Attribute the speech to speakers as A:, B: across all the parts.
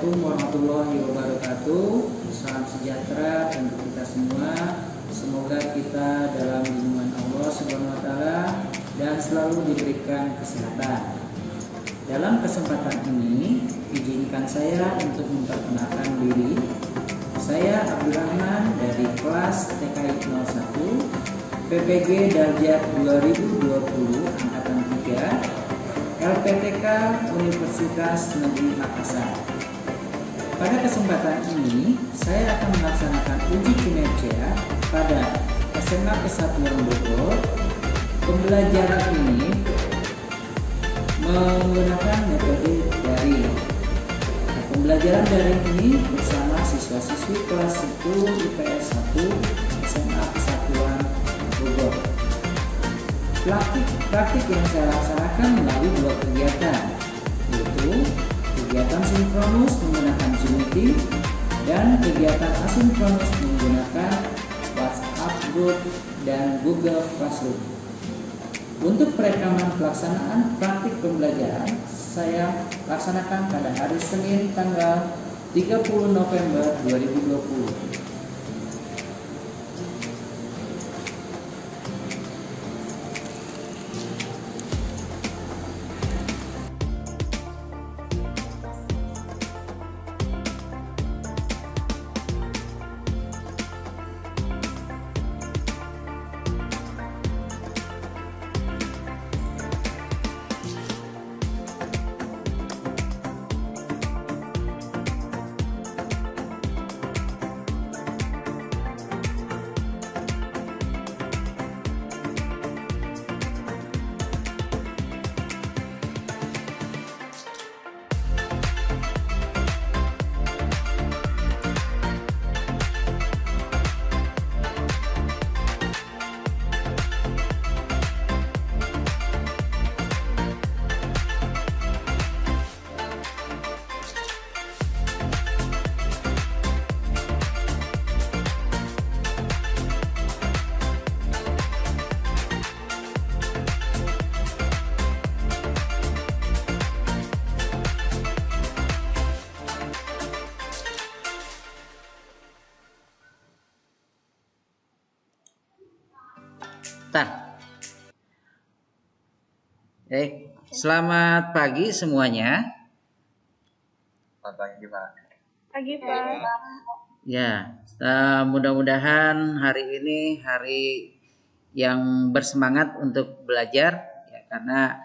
A: Assalamualaikum warahmatullahi wabarakatuh. Salam sejahtera untuk kita semua. Semoga kita dalam lindungan Allah Subhanahu wa taala dan selalu diberikan kesehatan. Dalam kesempatan ini, izinkan saya untuk memperkenalkan diri. Saya Abdul Rahman dari kelas TKI 01 PPG Darjat 2020 angkatan 3 LPTK Universitas Negeri Makassar. Pada kesempatan ini, saya akan melaksanakan uji kinerja pada SMA Kesatuan Bogor. Pembelajaran ini menggunakan metode daring. Pembelajaran daring ini bersama siswa-siswi kelas 10 IPS 1 SMA Kesatuan Bogor. Praktik yang saya laksanakan melalui dua kegiatan, yaitu kegiatan sinkronus menggunakan Zoom Meeting dan kegiatan asinkronus menggunakan WhatsApp Group dan Google Classroom. Untuk perekaman pelaksanaan praktik pembelajaran saya laksanakan pada hari Senin tanggal 30 November 2020. Selamat pagi semuanya.
B: Selamat pagi, Pak.
C: Pagi, Pak.
A: Ya, mudah-mudahan hari ini hari yang bersemangat untuk belajar, ya, karena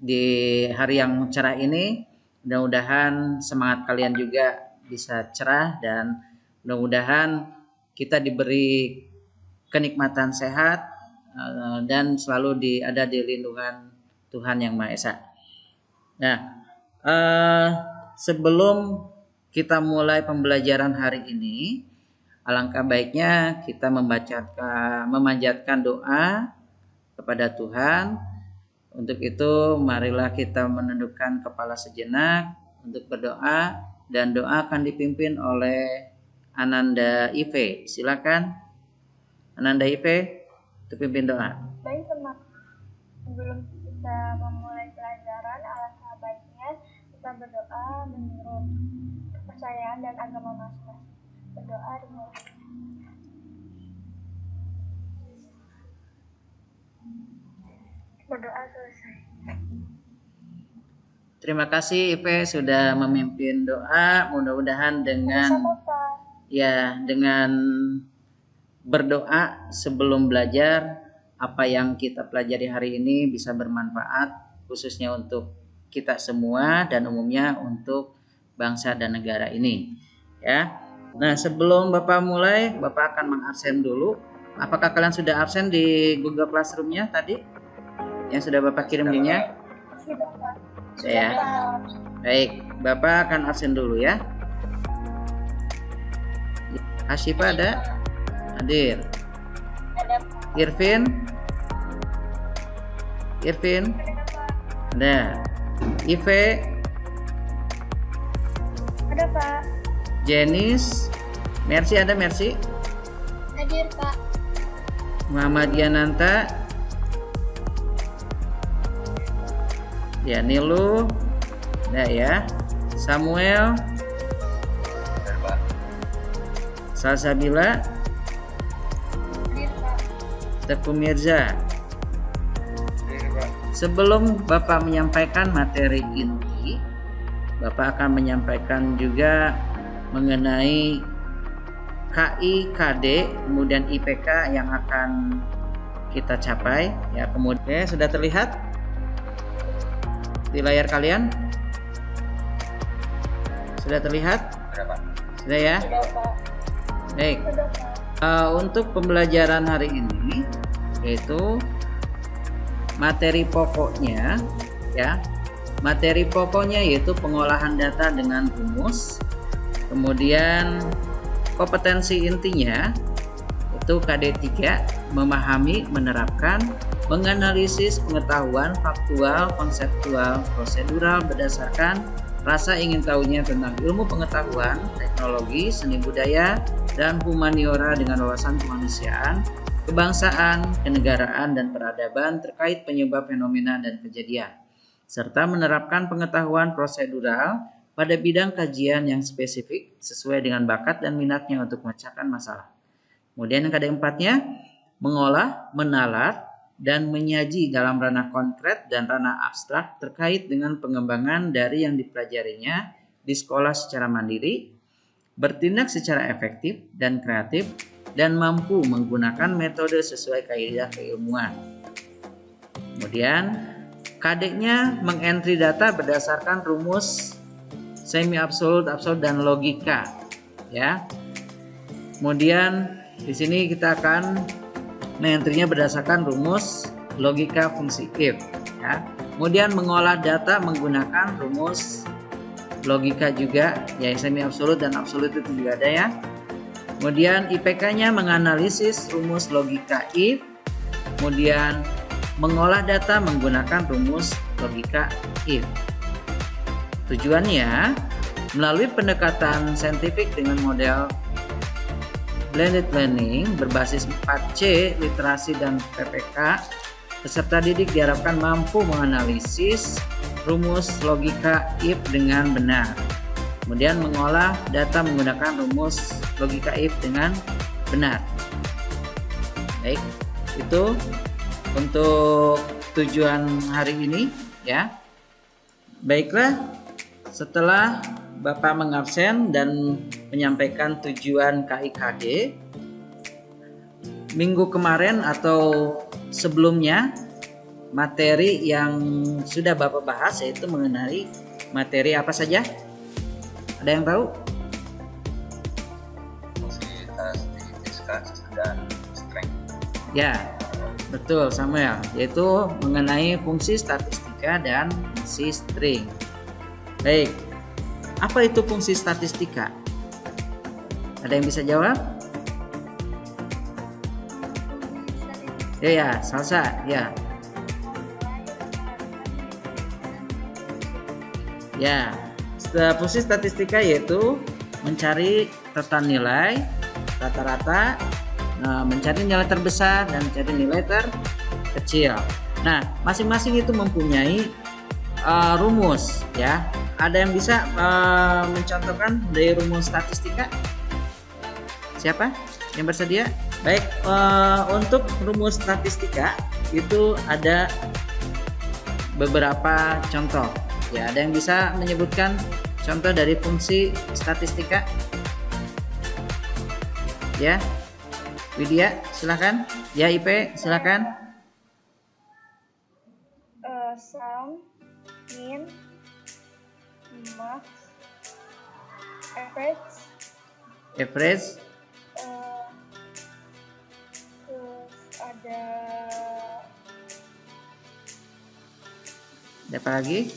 A: di hari yang cerah ini, mudah-mudahan semangat kalian juga bisa cerah dan mudah-mudahan kita diberi kenikmatan sehat dan selalu ada di lindungan Tuhan Yang Maha Esa. Nah, sebelum kita mulai pembelajaran hari ini, alangkah baiknya kita memanjatkan doa kepada Tuhan. Untuk itu, marilah kita menundukkan kepala sejenak untuk berdoa, dan doa akan dipimpin oleh Ananda Ive. Silakan, Ananda Ive, untuk pimpin doa.
C: Baik, teman. Sebelum kita memulai pelajaran, alangkah baiknya kita berdoa menurut kepercayaan dan agama masing-masing. Berdoa dimulai. Berdoa selesai.
A: Terima kasih Ipe sudah memimpin doa. Mudah-mudahan dengan berdoa sebelum belajar, apa yang kita pelajari hari ini bisa bermanfaat khususnya untuk kita semua dan umumnya untuk bangsa dan negara ini, ya. Nah, sebelum Bapak mulai, Bapak akan mengabsen dulu. Apakah kalian sudah absen di Google Classroom-nya tadi? Yang sudah Bapak kirim linknya?
C: Sudah, Pak.
A: Ya. Baik, Bapak akan absen dulu ya. Hasyifa ada? Hadir.
C: Ada, Pak.
A: Irvin? Ada. Ive?
C: Ada, Pak.
A: Jenis? Mercy ada, Mercy?
C: Hadir, Pak.
A: Muhammad Yananta? Ya, Nilu? Ada ya. Samuel,
B: Benar, Pak.
A: Salsabila,
C: Hadir, Pak.
A: Teguh Mirza.
B: Benar, Pak.
A: Sebelum Bapak menyampaikan materi inti, Bapak akan menyampaikan juga mengenai KI, KD, kemudian IPK yang akan kita capai. Ya, kemudian sudah terlihat di layar kalian? Sudah terlihat?
B: Benar, Pak.
A: Sudah ya?
C: Sudah, Pak.
A: Baik.
C: Sudah, Pak.
A: Untuk pembelajaran hari ini yaitu materi pokoknya, ya. Materi pokoknya yaitu pengolahan data dengan rumus. Kemudian kompetensi intinya itu KD3, memahami, menerapkan, menganalisis pengetahuan faktual, konseptual, prosedural berdasarkan rasa ingin tahunya tentang ilmu pengetahuan, teknologi, seni budaya, dan humaniora dengan wawasan kemanusiaan, kebangsaan, kenegaraan, dan peradaban terkait penyebab fenomena dan kejadian, serta menerapkan pengetahuan prosedural pada bidang kajian yang spesifik sesuai dengan bakat dan minatnya untuk memecahkan masalah. Kemudian yang keempatnya, mengolah, menalar, dan menyaji dalam ranah konkret dan ranah abstrak terkait dengan pengembangan dari yang dipelajarinya di sekolah secara mandiri, bertindak secara efektif dan kreatif, dan mampu menggunakan metode sesuai kaidah keilmuan. Kemudian KD-nya mengentry data berdasarkan rumus semi absolut, absolut, dan logika, ya. Kemudian di sini kita akan mengentry-nya berdasarkan rumus logika fungsi if, ya. Kemudian mengolah data menggunakan rumus logika juga, ya, semi absolut dan absolut itu juga ada, ya. Kemudian IPK-nya menganalisis rumus logika if, kemudian mengolah data menggunakan rumus logika if. Tujuannya melalui pendekatan saintifik dengan model blended learning berbasis 4C, literasi dan PPK, peserta didik diharapkan mampu menganalisis rumus logika if dengan benar. Kemudian mengolah data menggunakan rumus logika if dengan benar. Baik, itu untuk tujuan hari ini, ya. Baiklah, setelah Bapak mengabsen dan menyampaikan tujuan KIKD, minggu kemarin atau sebelumnya materi yang sudah Bapak bahas yaitu mengenai materi apa saja? Ada yang tahu?
B: Fungsi statistik dan strength.
A: Ya, betul Samuel, yaitu mengenai fungsi statistika dan fungsi string. Baik, apa itu fungsi statistika? Ada yang bisa jawab? Ya, Salsa, ya. Ya, fungsi statistika yaitu mencari total nilai, rata-rata, mencari nilai terbesar dan mencari nilai terkecil. Nah, masing-masing itu mempunyai rumus, ya. Ada yang bisa mencontohkan dari rumus statistika? Siapa yang bersedia? Baik, untuk rumus statistika itu ada beberapa contoh. Ya, ada yang bisa menyebutkan contoh dari fungsi statistika? Ya, Widya, silakan. Ya, IP, silakan.
C: Sum, min, max, average,
A: Average,
C: terus ada
A: apa lagi?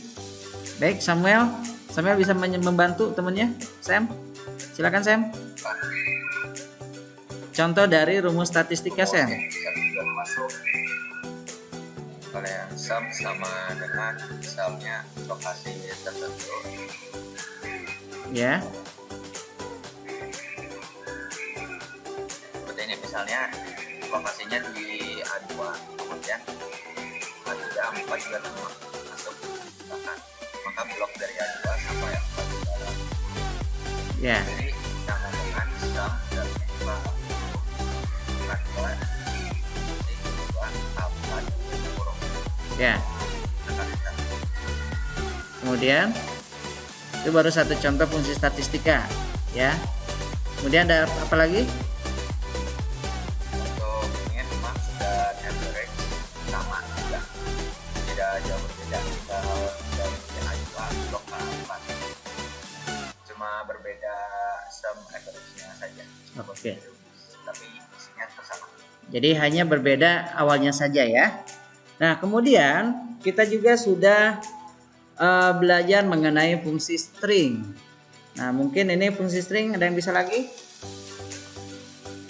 A: Baik, Samuel bisa membantu temannya. Sam, silakan Sam. Contoh dari rumus statistika, Sam.
B: Sudah masuk. Kalau yang sum sama dengan misalnya lokasi tertentu.
A: Ya.
B: Seperti ini misalnya lokasinya di A2, kemudian A3, A4 juga masuk misalkan. Maka blok dari A2 sampai A4
A: Ya,
B: Jadi sama dengan sum dari 5 kedua dua tambah kurung.
A: ya. Kemudian itu baru satu contoh fungsi statistika, ya. Kemudian ada apa lagi?
B: Untuk ini memang sudah average sama juga, tidak jauh berbeda. Kita dari A2 blok A4, cuma berbeda sum average-nya saja.
A: Oke.
B: Tapi isinya sama.
A: Jadi hanya berbeda awalnya saja ya. Nah, kemudian kita juga sudah belajar mengenai fungsi string. Nah, mungkin ini fungsi string, ada yang bisa lagi?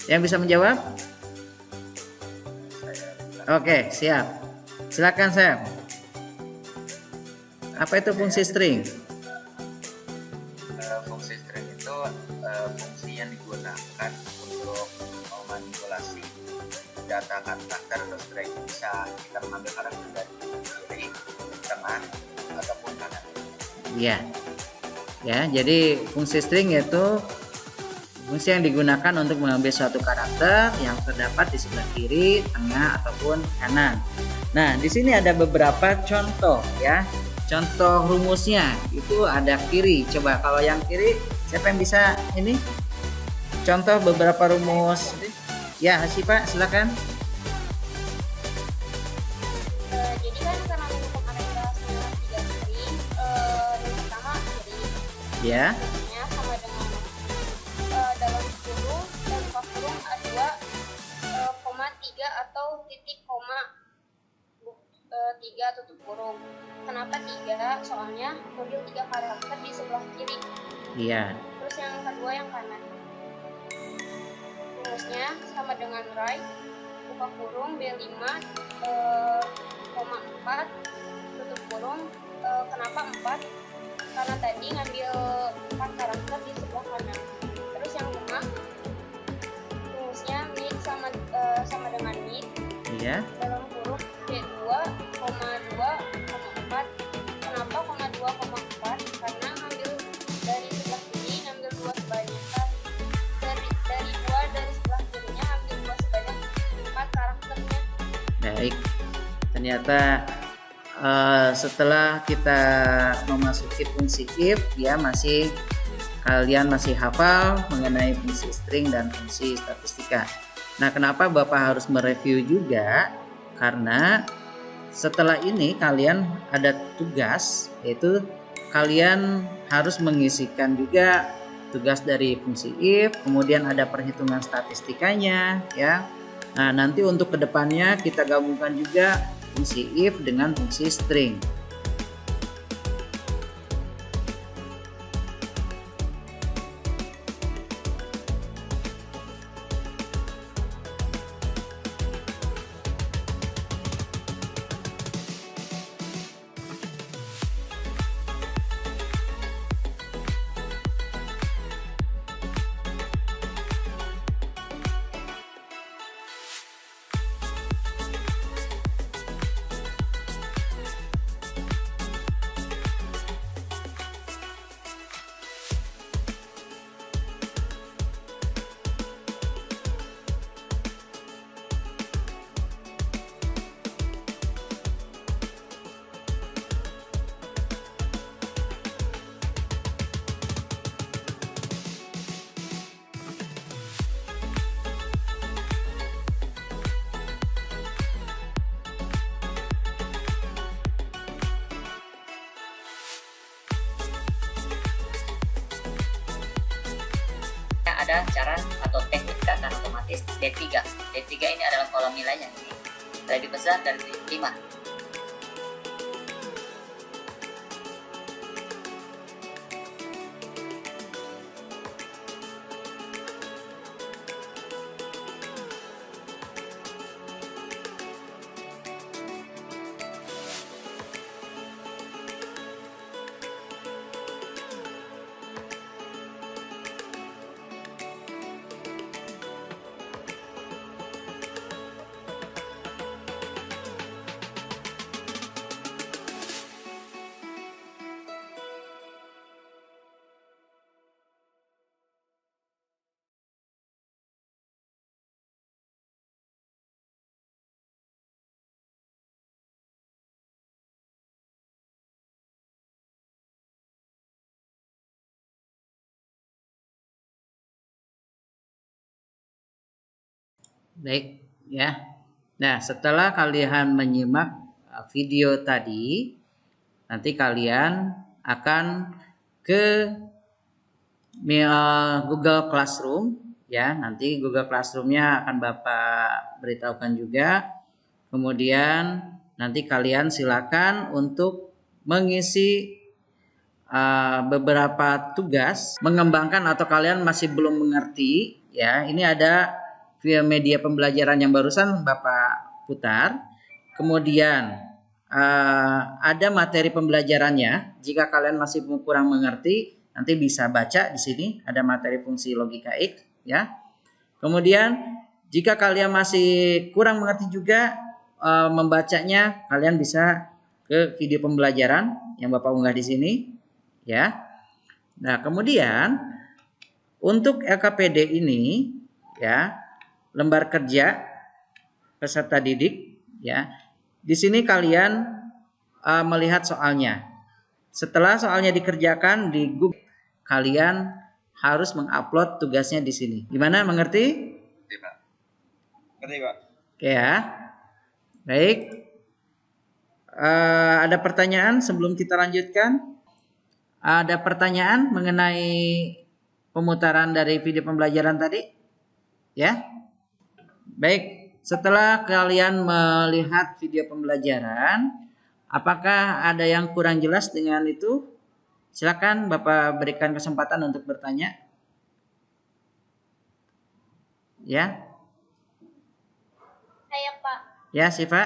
A: Yang bisa menjawab? Oke, siap. Silakan, Sam. Apa itu fungsi string?
B: Fungsi string itu fungsi yang digunakan untuk memanipulasi data karakter atau string. Bisa kita mengambil karakter dari kiri, tengah, ataupun kanan.
A: Ya. Ya, jadi fungsi string yaitu fungsi yang digunakan untuk mengambil suatu karakter yang terdapat di sebelah kiri, tengah, ataupun kanan. Nah, di sini ada beberapa contoh ya. Contoh rumusnya itu ada kiri. Coba kalau yang kiri, siapa yang bisa ini? Contoh beberapa rumus. Ya, Sipa, silakan.
C: Jadi kan karena untuk ada 3 string, yang pertama jadi
A: Ya,
C: nya sama dengan dalam kurung dan buka kurung A2 koma 3 atau titik koma 3 tutup kurung. Kenapa 3? Soalnya modul 3 karakter di sebelah kiri.
A: iya.
C: Terus yang kedua yang kanan. Rumusnya sama dengan right buka kurung B5 koma 4 tutup kurung. Kenapa 4? Karena tadi ngambil 4 karakter di sebelah kanan. Terus yang tengah rumusnya mid sama dengan mid
A: Iya.
C: dalam kurung B2 koma 2 koma 4. Kenapa koma 2 koma 4? Karena ngambil dari sebelah kiri ngambil 2 sebanyak dari 2 dari sebelah kirinya ambil 2 sebanyak 4 karakternya.
A: Baik. Ternyata setelah kita memasuki fungsi if, ya kalian masih hafal mengenai fungsi string dan fungsi statistika. Nah, kenapa Bapak harus mereview juga? Karena setelah ini kalian ada tugas, yaitu kalian harus mengisikan juga tugas dari fungsi if, kemudian ada perhitungan statistikanya, ya. Nah, nanti untuk kedepannya kita gabungkan juga fungsi if dengan fungsi string.
D: Ada cara atau teknik data otomatis D3. D3 ini adalah kolom nilainya ini lebih besar dari 5.
A: Baik, ya. Nah, setelah kalian menyimak video tadi, nanti kalian akan ke Google Classroom, ya. Nanti Google Classroom-nya akan Bapak beritahukan juga. Kemudian nanti kalian silakan untuk mengisi beberapa tugas, mengembangkan atau kalian masih belum mengerti, ya. Ini ada via media pembelajaran yang barusan Bapak putar. Kemudian ada materi pembelajarannya. Jika kalian masih kurang mengerti, nanti bisa baca di sini ada materi fungsi logika X, ya. Kemudian jika kalian masih kurang mengerti juga membacanya, kalian bisa ke video pembelajaran yang Bapak unggah di sini, ya. Nah, kemudian untuk LKPD ini, ya, lembar kerja peserta didik, ya. Di sini kalian melihat soalnya. Setelah soalnya dikerjakan di Google, kalian harus mengupload tugasnya di sini. Gimana, mengerti?
B: Oke, Pak. Ngerti, Pak.
A: Oke, ya. Baik. Ada pertanyaan sebelum kita lanjutkan? Ada pertanyaan mengenai pemutaran dari video pembelajaran tadi? Ya. Baik, setelah kalian melihat video pembelajaran, apakah ada yang kurang jelas dengan itu? Silakan Bapak berikan kesempatan untuk bertanya. Ya.
C: Saya Pak,
A: Ya, Siva.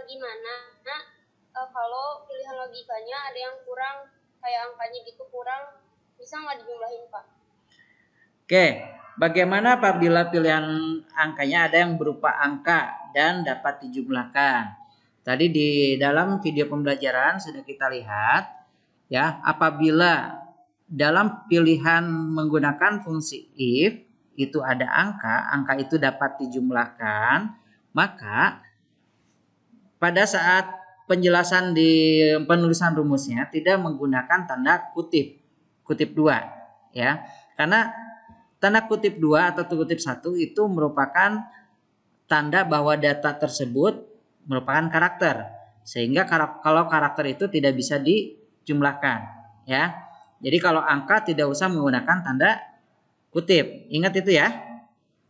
C: gimana kalau pilihan logikanya ada yang kurang, kayak angkanya gitu kurang, bisa nggak dijumlahin Pak?
A: Oke, bagaimana apabila pilihan angkanya ada yang berupa angka dan dapat dijumlahkan? Tadi di dalam video pembelajaran sudah kita lihat, ya, apabila dalam pilihan menggunakan fungsi if itu ada angka itu dapat dijumlahkan, maka pada saat penjelasan di penulisan rumusnya tidak menggunakan tanda kutip 2, ya. Karena tanda kutip 2 atau kutip 1 itu merupakan tanda bahwa data tersebut merupakan karakter. Sehingga kalau karakter itu tidak bisa dijumlahkan, ya. Jadi kalau angka tidak usah menggunakan tanda kutip. Ingat itu ya.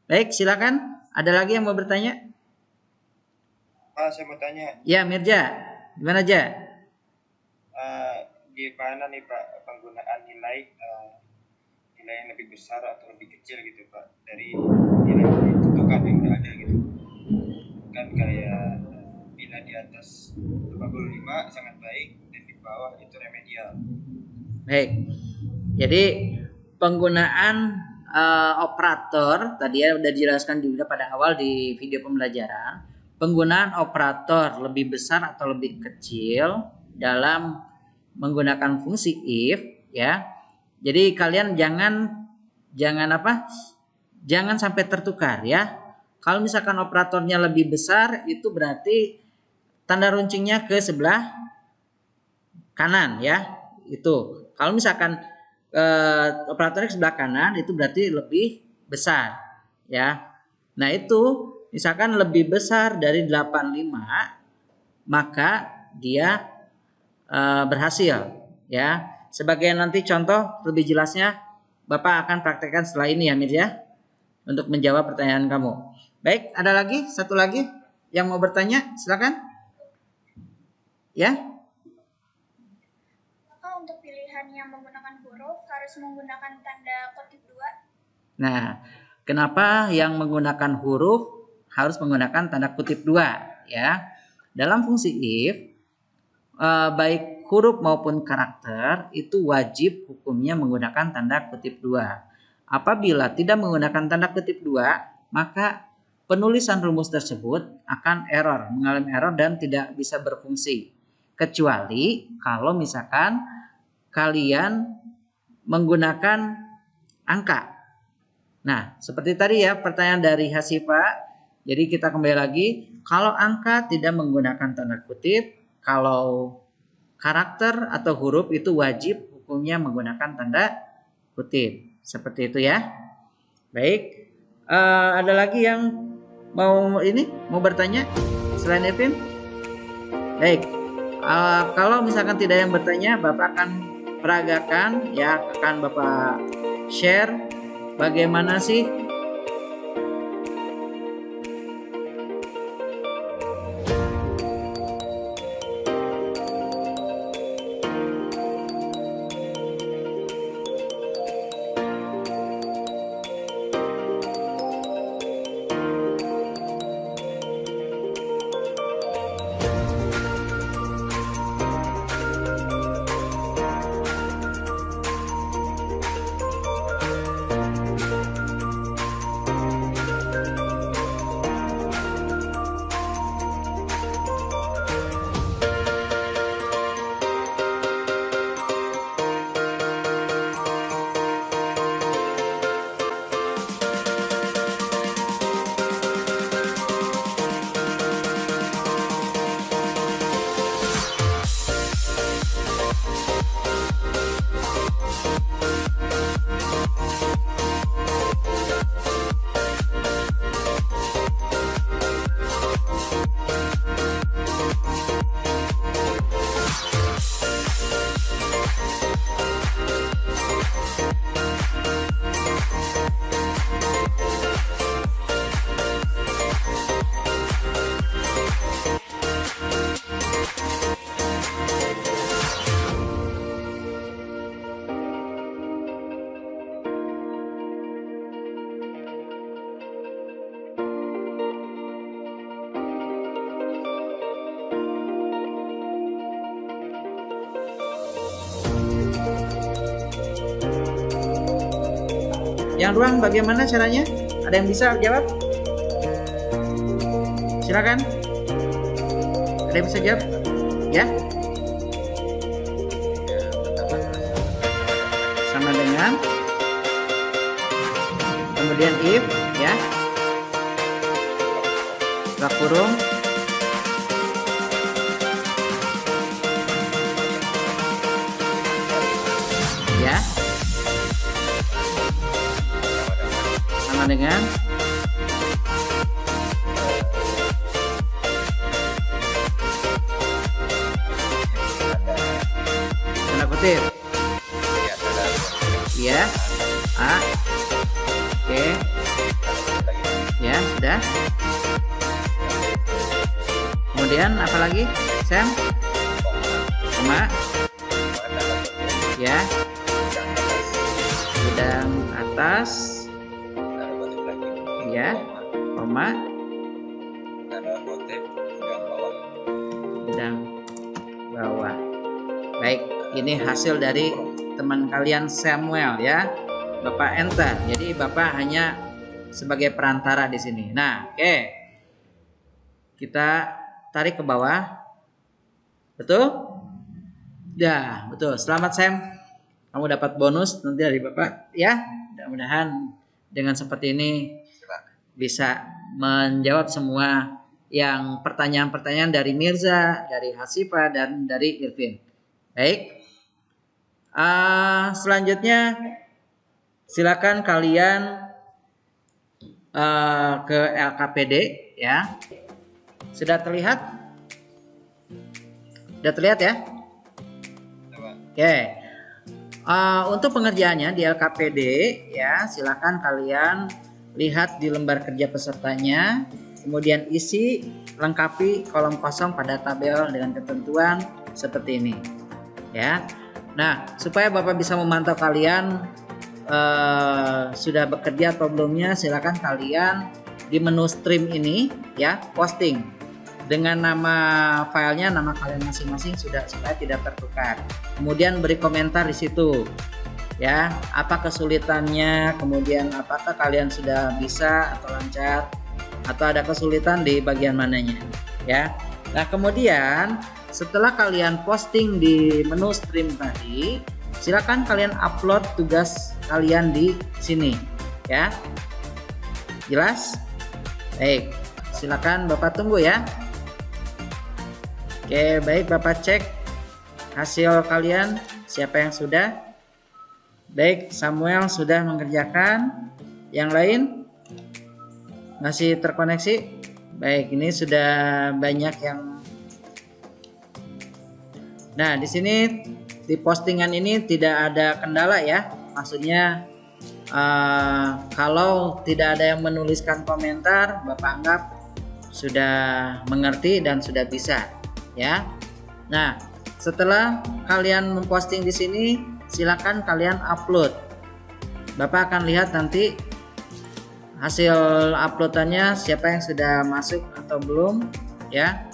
A: Baik, silakan. Ada lagi yang mau bertanya?
E: Pak, saya mau tanya.
A: Ya, Mirja. Gimana aja?
E: Di mana nih Pak penggunaan nilai yang lebih besar atau lebih kecil gitu Pak dari nilai yang ditentukan yang udah ada gitu. Kan kayak bila di atas 85 sangat baik dan di bawah itu remedial.
A: Baik. Jadi penggunaan operator tadi ya udah dijelaskan juga pada awal di video pembelajaran. Penggunaan operator lebih besar atau lebih kecil dalam menggunakan fungsi if, ya. Jadi kalian jangan sampai tertukar, ya. Kalau misalkan operatornya lebih besar itu berarti tanda runcingnya ke sebelah kanan, ya. Itu. Kalau misalkan operatornya ke sebelah kanan itu berarti lebih besar, ya. Nah, itu misalkan lebih besar dari 85, maka dia berhasil, ya. Sebagai nanti contoh lebih jelasnya Bapak akan praktekkan setelah ini ya, Mir, ya, untuk menjawab pertanyaan kamu. Baik, ada lagi satu lagi yang mau bertanya, silakan. Ya.
F: Maka untuk pilihan yang menggunakan huruf harus menggunakan tanda kutip 2.
A: Nah, kenapa yang menggunakan huruf harus menggunakan tanda kutip 2, ya? Dalam fungsi if, baik huruf maupun karakter itu wajib hukumnya menggunakan tanda kutip 2. Apabila tidak menggunakan tanda kutip 2, maka penulisan rumus tersebut akan mengalami error dan tidak bisa berfungsi. Kecuali kalau misalkan kalian menggunakan angka. Nah, seperti tadi ya pertanyaan dari Hasifa. Jadi kita kembali lagi, kalau angka tidak menggunakan tanda kutip, kalau karakter atau huruf itu wajib hukumnya menggunakan tanda kutip. Seperti itu ya. Baik, Ada lagi yang mau bertanya selain Irvin? Baik, kalau misalkan tidak yang bertanya, Bapak akan peragakan ya, akan Bapak share bagaimana sih yang ruang bagaimana caranya? Ada yang bisa jawab? Silakan. Ada yang bisa jawab? Ya. Sama dengan kemudian if ya. Buka kurung. Ya. Sama dengan tanda kutip. Ya. A. Oke. Ya, sudah. Kemudian apa lagi? Sam? Koma. Ya. Gudang atas. Ya, koma, gudang bawah. Baik, ini hasil dari teman kalian Samuel ya. Bapak enter. Jadi Bapak hanya sebagai perantara di sini. Nah, oke. Kita tarik ke bawah. Betul? Ya, betul. Selamat Sam. Kamu dapat bonus nanti dari Bapak ya. Mudah-mudahan dengan seperti ini bisa menjawab semua yang pertanyaan-pertanyaan dari Mirza, dari Hasifa, dan dari Irvin. Baik. Selanjutnya silakan kalian ke LKPD ya. Sudah terlihat? Sudah terlihat ya? Oke. Untuk pengerjaannya di LKPD ya, silakan kalian lihat di lembar kerja pesertanya, kemudian isi lengkapi kolom kosong pada tabel dengan ketentuan seperti ini ya. Nah, supaya Bapak bisa memantau kalian sudah bekerja atau belumnya, silakan kalian di menu stream ini ya, posting dengan nama filenya, nama kalian masing-masing sudah, supaya tidak tertukar. Kemudian beri komentar di situ. Ya, apa kesulitannya, kemudian apakah kalian sudah bisa atau lancar, atau ada kesulitan di bagian mananya ya. Nah, kemudian setelah kalian posting di menu stream tadi, silakan kalian upload tugas kalian di sini ya. Jelas? Baik, silakan Bapak tunggu ya. Oke, baik, Bapak cek hasil kalian, siapa yang sudah. Baik, Samuel sudah mengerjakan. Yang lain? Masih terkoneksi? Baik, ini sudah banyak yang. Nah, di sini di postingan ini tidak ada kendala ya. Maksudnya kalau tidak ada yang menuliskan komentar, Bapak anggap sudah mengerti dan sudah bisa ya. Nah, setelah kalian memposting di sini, silakan kalian upload. Bapak akan lihat nanti hasil uploadannya, siapa yang sudah masuk atau belum ya.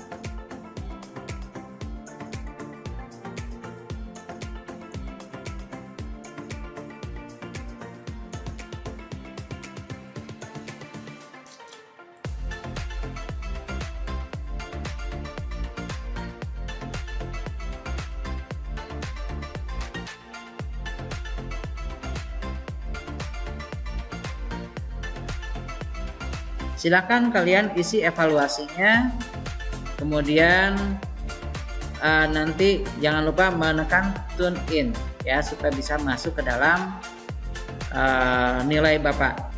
A: Silakan kalian isi evaluasinya, kemudian nanti jangan lupa menekan tune in ya, supaya bisa masuk ke dalam nilai Bapak.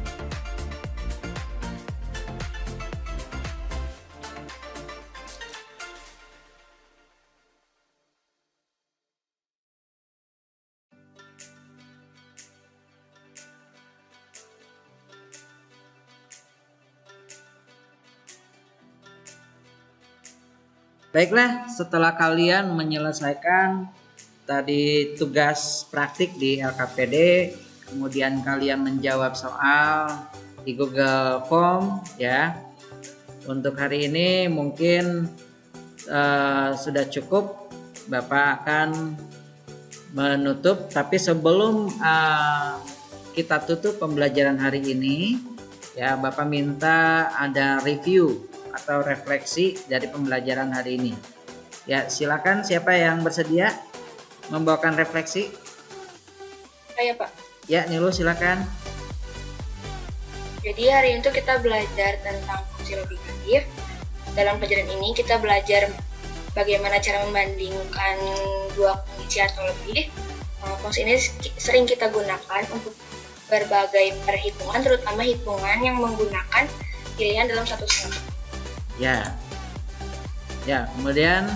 A: Baiklah, setelah kalian menyelesaikan tadi tugas praktik di LKPD, kemudian kalian menjawab soal di Google Form ya. Untuk hari ini mungkin sudah cukup. Bapak akan menutup, tapi sebelum kita tutup pembelajaran hari ini ya, Bapak minta ada review atau refleksi dari pembelajaran hari ini. Ya, silakan siapa yang bersedia membawakan refleksi?
C: Saya, Pak.
A: Ya, Nilu silakan.
C: Jadi hari itu kita belajar tentang fungsi logikatif. Dalam pelajaran ini kita belajar bagaimana cara membandingkan dua fungsi atau lebih. Fungsi ini sering kita gunakan untuk berbagai perhitungan, terutama hitungan yang menggunakan pilihan dalam satu sel. Ya, kemudian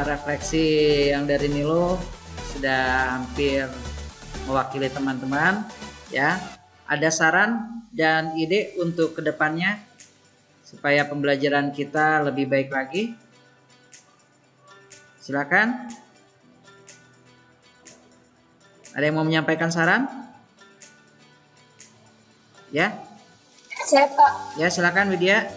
C: refleksi yang dari Nilo sudah hampir mewakili teman-teman ya. Ada saran dan ide untuk kedepannya supaya pembelajaran kita lebih baik lagi? Silakan. Ada yang mau menyampaikan saran? Ya?
F: Saya, Pak.
A: Ya, silakan Widya.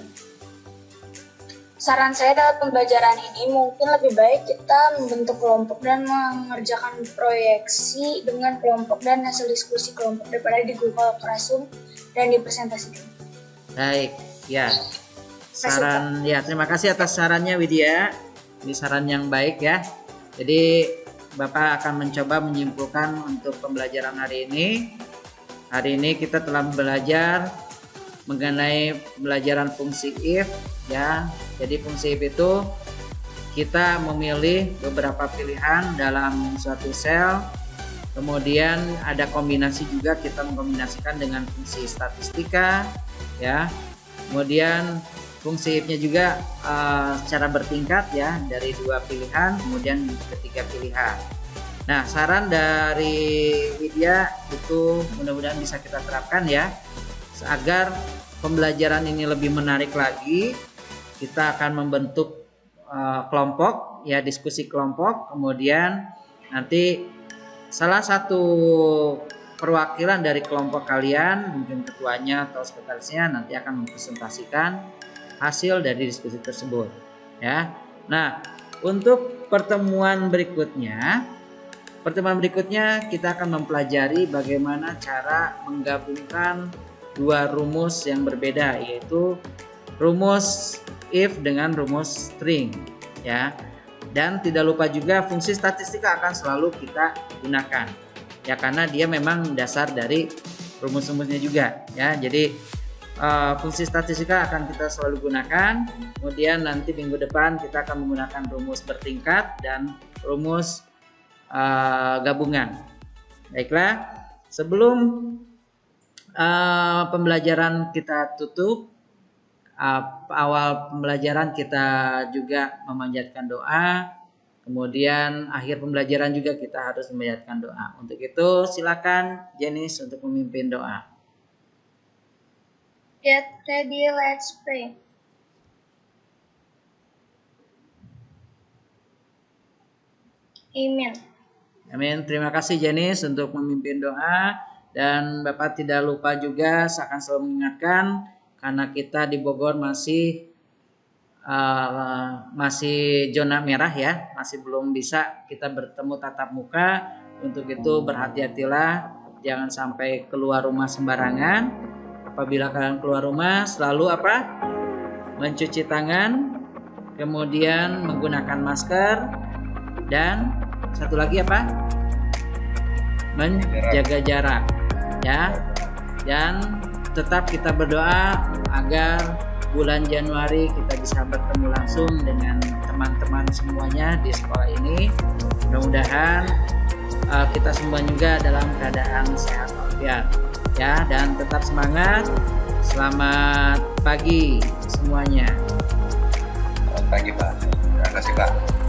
F: Saran saya dalam pembelajaran ini mungkin lebih baik kita membentuk kelompok dan mengerjakan proyeksi dengan kelompok dan hasil diskusi kelompok daripada di Google Classroom dan dipresentasikan.
A: Baik, ya. Saran ya, terima kasih atas sarannya Widya. Ini saran yang baik ya. Jadi Bapak akan mencoba menyimpulkan untuk pembelajaran hari ini. Hari ini kita telah belajar mengenai pembelajaran fungsi if ya. Jadi fungsi if itu kita memilih beberapa pilihan dalam suatu sel, kemudian ada kombinasi juga, kita mengkombinasikan dengan fungsi statistika ya. Kemudian fungsi if-nya juga secara bertingkat ya, dari dua pilihan kemudian ketiga pilihan. Nah, saran dari Widya itu mudah-mudahan bisa kita terapkan ya, agar pembelajaran ini lebih menarik lagi. Kita akan membentuk kelompok ya, diskusi kelompok, kemudian nanti salah satu perwakilan dari kelompok kalian, mungkin ketuanya atau sekretarisnya, nanti akan mempresentasikan hasil dari diskusi tersebut ya. Nah, untuk pertemuan berikutnya kita akan mempelajari bagaimana cara menggabungkan dua rumus yang berbeda, yaitu rumus if dengan rumus string ya. Dan tidak lupa juga fungsi statistika akan selalu kita gunakan ya, karena dia memang dasar dari rumus-rumusnya juga ya. Jadi fungsi statistika akan kita selalu gunakan. Kemudian nanti minggu depan kita akan menggunakan rumus bertingkat dan rumus gabungan. Baiklah, sebelum pembelajaran kita tutup. Awal pembelajaran kita juga memanjatkan doa, kemudian akhir pembelajaran juga kita harus memanjatkan doa. Untuk itu silakan Jenis untuk memimpin doa.
F: Get ready, let's pray. Amin.
A: Amin. Terima kasih Jenis untuk memimpin doa, dan Bapak tidak lupa juga akan selalu mengingatkan karena kita di Bogor masih zona merah ya, masih belum bisa kita bertemu tatap muka. Untuk itu berhati-hatilah, jangan sampai keluar rumah sembarangan. Apabila kalian keluar rumah selalu mencuci tangan, kemudian menggunakan masker, dan satu lagi menjaga jarak ya. Dan tetap kita berdoa agar bulan Januari kita bisa bertemu langsung dengan teman-teman semuanya di sekolah ini. Mudah-mudahan kita semua juga dalam keadaan sehat walafiat ya, dan tetap semangat. Selamat pagi semuanya.
B: Selamat pagi Pak. Terima kasih Pak.